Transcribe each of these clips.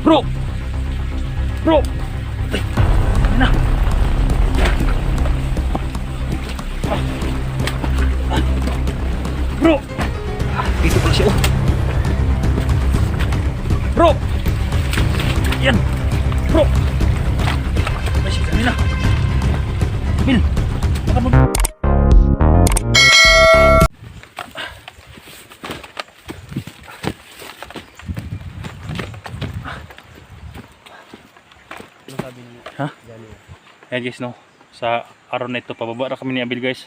Bro! Bro! Ay, ano na? Bro! Dito pala siya, oh. Bro! Yan! Bro! Ay, siya kanina. Bil! Baka mag... Ano sabi niyo? Ha? Ayan guys, no? Sa araw na ito, pababa na kami ni Abil guys.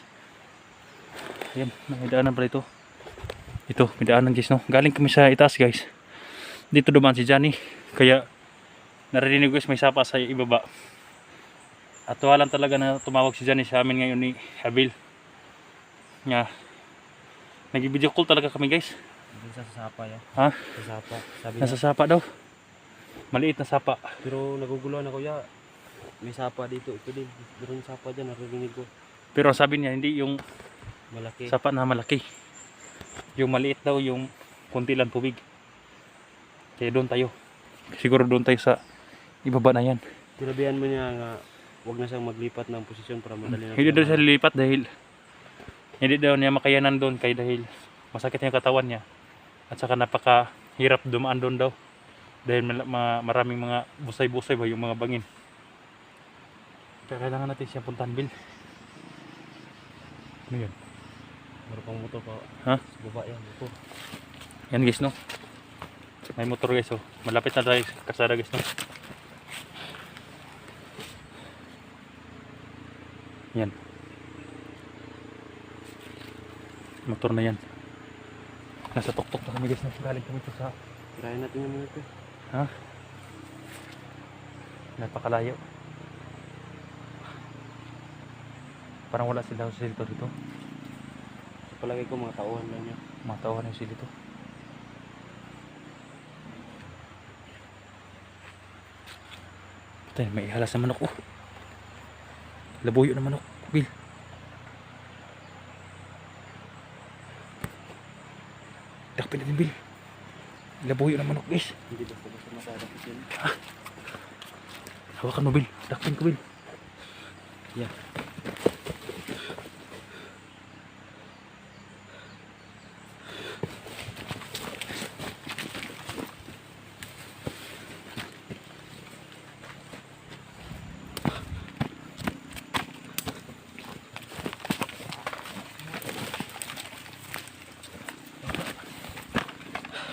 Ayan, may daanan pala ito. Ito, may daanan guys, no? Galing kami sa itaas guys. Dito dumaan si Johnny. Kaya, narinig guys, may sapa sa ibaba. At walang talaga na tumawag si Johnny sa amin ngayon ni Abil. Nga, nag-video call talaga kami guys. Hindi sa sapa yan. Ha? Sa sapa. Sabi Nasa niya. sapa daw. Maliit na sapa. Pero naguguluhan ako ya. May sapa dito. Ito din. Meron sapa dyan. Narinig ko. Pero sabi niya, hindi yung Malaki. sapa na malaki. Yung maliit daw, yung kunti lang tubig. Kaya doon tayo. Siguro doon tayo sa ibaba na yan. Sinabihan mo niya nga huwag na siyang maglipat ng posisyon para madali na. Hindi daw siya lilipat dahil hindi daw niya makayanan doon kay dahil masakit yung katawan niya. At saka napakahirap dumaan doon daw. Dahil maraming mga busay-busay ba yung mga bangin. Kaya kailangan natin siyang puntahan, Bill. Ano yun? Meron pang motor pa. Ha? Sa baba yan. Motor. Yan guys, no? May motor guys, oh. Malapit na tayo sa kasada guys, no? Yan. Motor na yan. Nasa tuktok na kami guys, no? Galing kami ito sa... Tirahin natin yung mga ito. Ha? Napakalayo. Parang wala sila sa silito dito. Sa palagay ko mga tauhan lang niya. Mga tauhan yung silito. Patay, may ihalas na manok. Oh. Labuyo na manok. Bil. Dakpin natin, Bil. Labuyo na manok, guys. Hindi basta-basta masadapit yun. Hawakan mo, Bil. Dakpin ko, Bil. Yeah.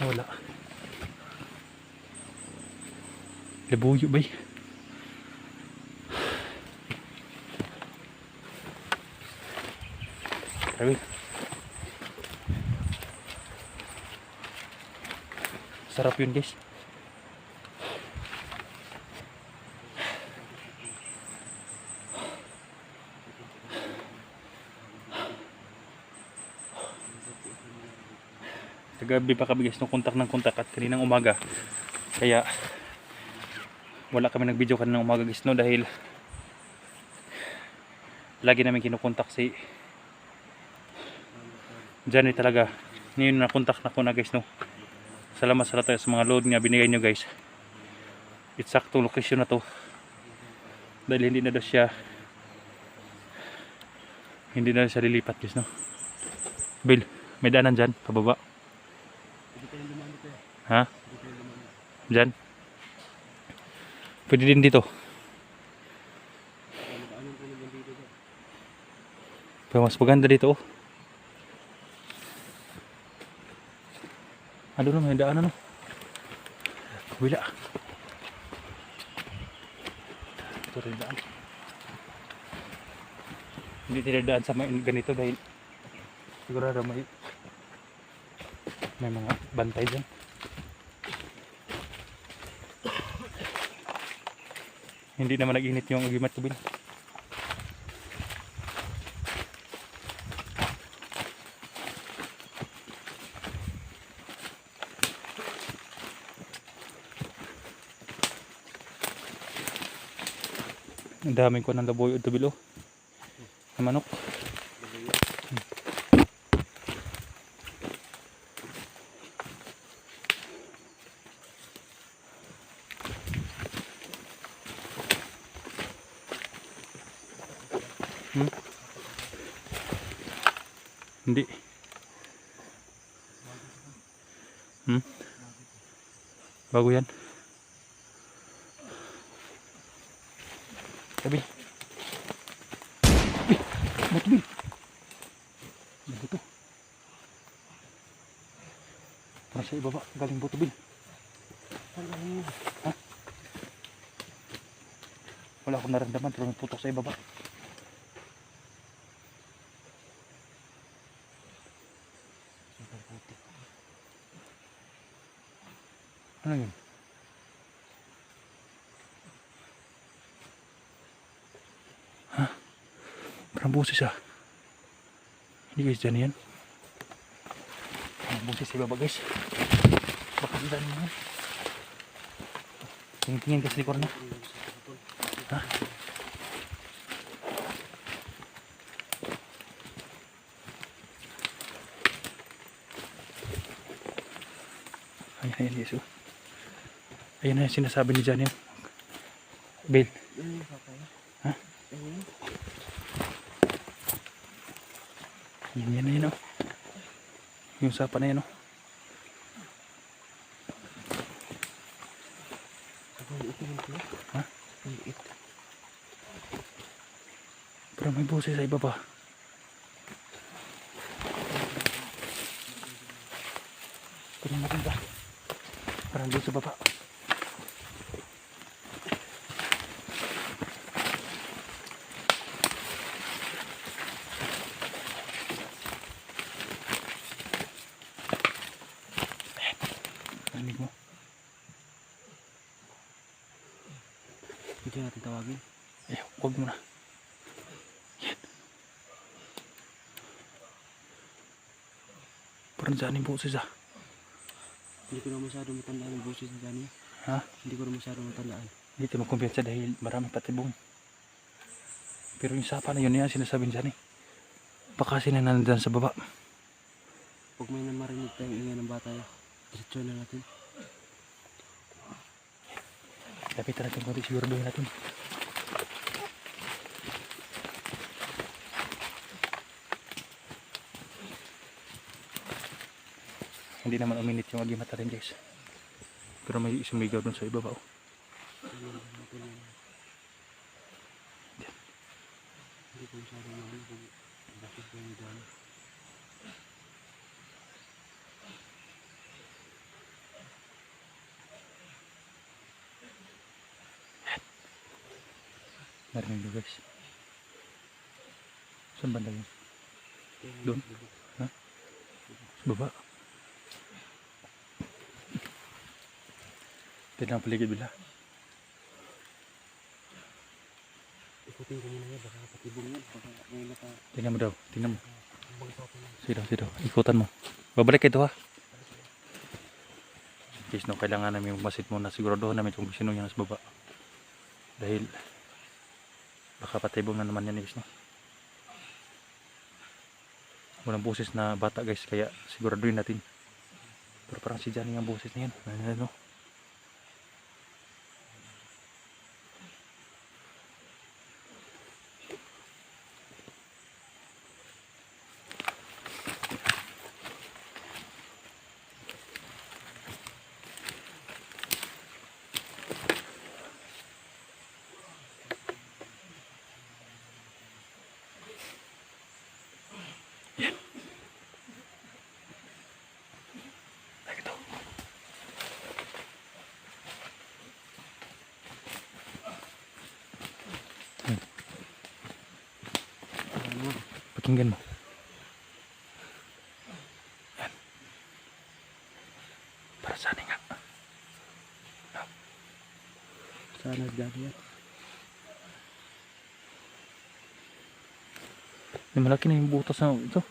Wala. Labuyo ba? Grabe. Sarap yun guys. Kagabi pa kami guys nung kontak ng kontak at kaninang umaga. Kaya wala kami nag video kaninang umaga guys, no, dahil lagi namin kinukontak si Johnny talaga. Ngayon na kontak na ko na guys, no. Salamat sa lahat sa mga load nga binigay nyo guys. It's sakto location na to. Dahil hindi na daw siya lilipat guys, no. Bill, may daanan dyan, pababa. Hindi tayo lumaan dito eh. Ha? Hindi tayo lumaan. Dyan? Pwede din dito. Ano ko naman dito ba? Pero mas maganda dito, oh. Ano na, may daan, ano? Kabila. Ito rin daan. Hindi tinadaan sa may ganito dahil sigurado may mga bantay dyan. Hindi naman nag-init yung agimat ko, Bil. Ang daming ko ng labuyo ito, Bil, oh. Na manok. Hindi. Bago yan. Sabi. Buto Bil. Buto. Parang sa ibaba. Galing buto Bil. Ha? Wala akong naramdaman. Pero may putok sa ibaba. Ano yun? Ha? Parang busis ah. Hindi guys dyan yan. Parang busis sa ibaba guys. Baka dyan yan. Tingin-tingin kasi likor na. Ha? Ayan, ayan, yes. Ayan na yung sinasabi ni Janin. Bill. Ha? Yan na yun, oh. Yung sapa na yan, oh. Ha? Pero may boses sa ibaba. Tingnan natin ba? Parang doon sa baba. Narinig mo? Hindi natin tawagin. Eh, huwag mo na. Yan. Parang dyan yung boses ah. Hindi ko na masyado matandaan yung boses ni Johnny. Ha? Hindi ko na masyado matandaan. Hindi tayo magkumpiyansa dahil marami patibong. Pero yung sapa na yun yan sinasabi dyan eh. Baka sila nandiyan sa baba. Pag may namarinig tayong ingay ng bata, diretso na natin. Lapitan natin konti, siguraduhin natin. Hindi naman uminit yung agimata rin guys. Pero may sumigaw dun sa ibaba oh. Hindi ko masyado naman kung bakit ko yung Johnny. Narinig nyo guys. Saan banda yun? Doon? Ha? Sa baba? Tignan ang paligid bila. Ikutin ko muna yan, baka patibong yan. Baka may naka... Tingnan mo daw, tingnan mo. Bangsa ko yan. Sidaw, ikutan mo. Babalik ito ha. Guys, no, kailangan namin magmasid muna. Siguraduhin namin kung sino yung nasa baba. Dahil baka patibong na naman yan guys, no. Walang boses na bata guys, kaya siguraduhin natin. Pero parang si Johnny ang boses na yan. Ano? Pakinggan mo. Yan. Para saan nga? No. Sana Johnny yan. May malaki na yung butas na ito.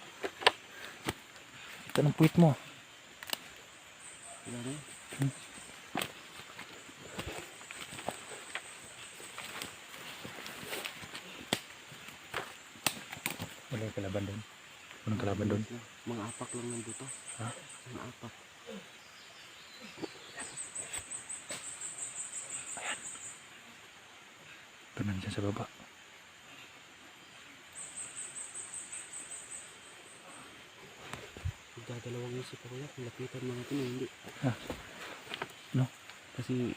Ito ng puwit mo. Wala na yan. Wala yung kalaban doon. Walang kalaban doon. Mga apak lang ng buto. Ha? Mga apak. Ito nandiyan sa baba. Nagdadalawang isip ako yan. Kung lapitan mga ito, hindi. No? Kasi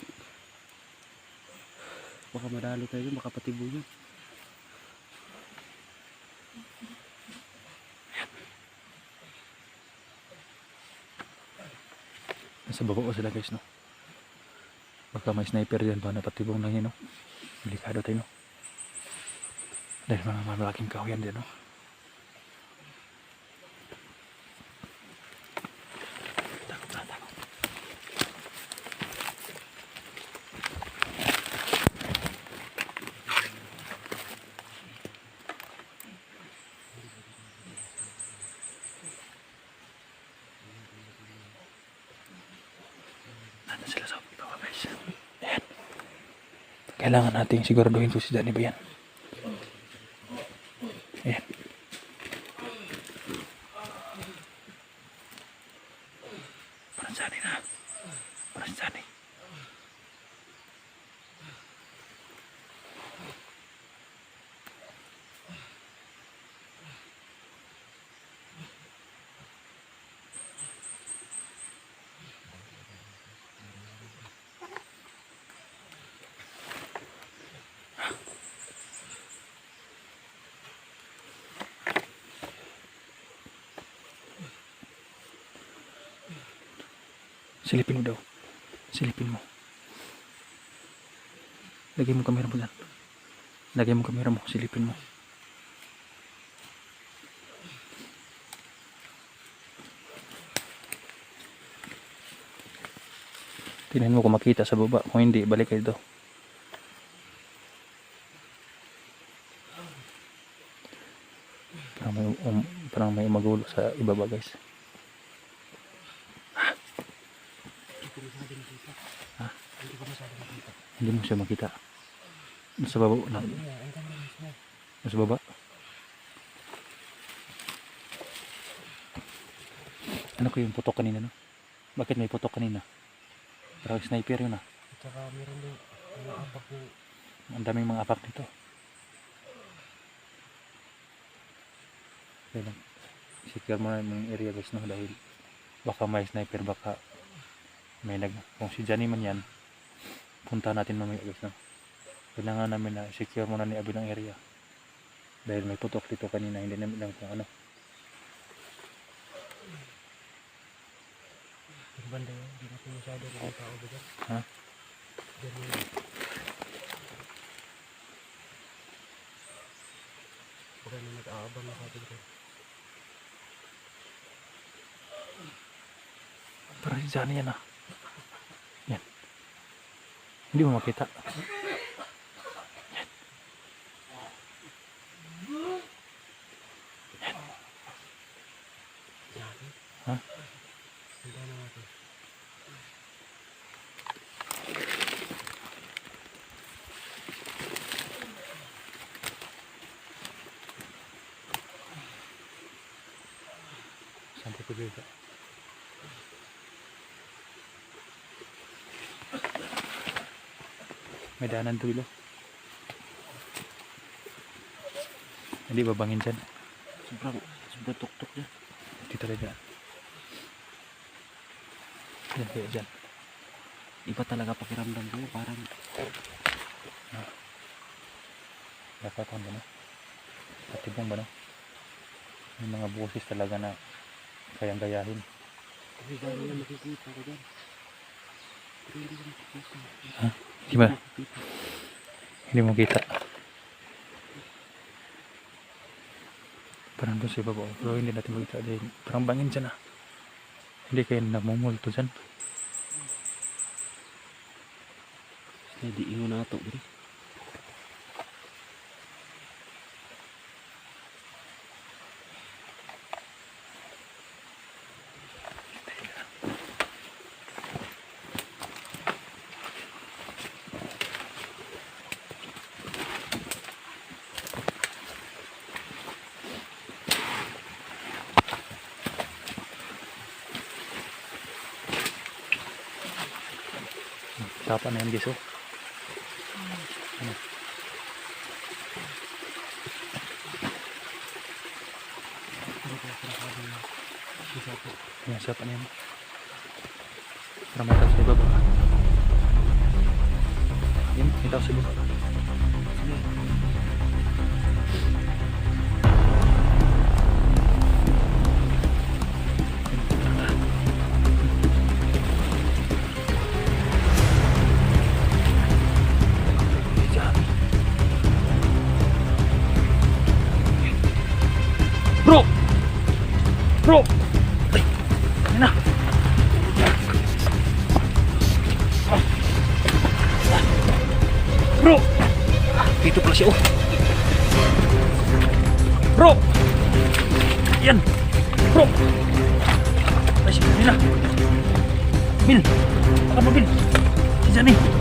baka madalo tayo dyan, baka patibo yun. Nasa baba ko sila guys, no? Baka may sniper dyan ba, napatibong lang yun, no? Delikado tayo, no? Dahil mga malaking kahoyan dyan, no? Takot na, takot. Nandun sila sa baba guys. Ayan. Kailangan nating siguraduhin kung si Johnny ba yan. Ayan. Parang Johnny na. Parang Johnny. Silipin mo daw. Silipin mo. Lagay mo kamera mo dyan. Lagay mo kamera mo. Silipin mo. Tingnan mo kung makita sa baba. Kung hindi, balik kayo dito. Parang may umagulo sa ibaba guys. Ha? Hindi mo siya makita. Nasa baba na. Nasa baba. Ano ko yung putok kanina, no? Bakit may putok kanina? Parang sniper yun, ah. At saka meron din mga apak na Ang daming mga apak dito. Kaya lang, secure mo na yung area guys, no? Dahil baka may sniper, baka may kung si Johnny man yan, punta natin mamaya guys, no? Kailangan namin na secure muna ni Abi ng area. Dahil may putok dito kanina, hindi namin lang kung ano. yung banda yun. Hindi natin masyado kung tao ba dyan. Ha? Dyan yun. Baka na nag-aabang na sa atin ko. Parang si Johnny yan, ah. Yan. Hindi mo makita. Ha? Handa na natin. Saan ko dito? May daanan dulo. Hindi babangin dyan. Sobrang tuktok niya. Dito rin dyan. Yan kaya dyan. Iba talaga pakiramdam ko. Parang Nakakon ba no? Patibong ba no? May mga boses talaga na kayang gayahin. kasi dami na makikita ko dyan. Pero hindi ko makikita. Ha? Di ba? Makikita. Hindi mo kita. Parang doon sa ibaba. Pero hindi natin makita dahil parang bangin dyan, ah. Hindi kayo namumulto dyan. Hindi ingon na ito. Bro. Sapa na yan guys, oh. Ano? May sapa. Ayan, sapa niya. Para may tao sa ibaba. Ayan, may tao sa ibaba. Bro! Bro! Ay! Ayan na! Bro! Dito pala siya, oh! Bro! Yan! Bro! Ay, ayan na! Bil! Baka mo, Bil! Si Johnny!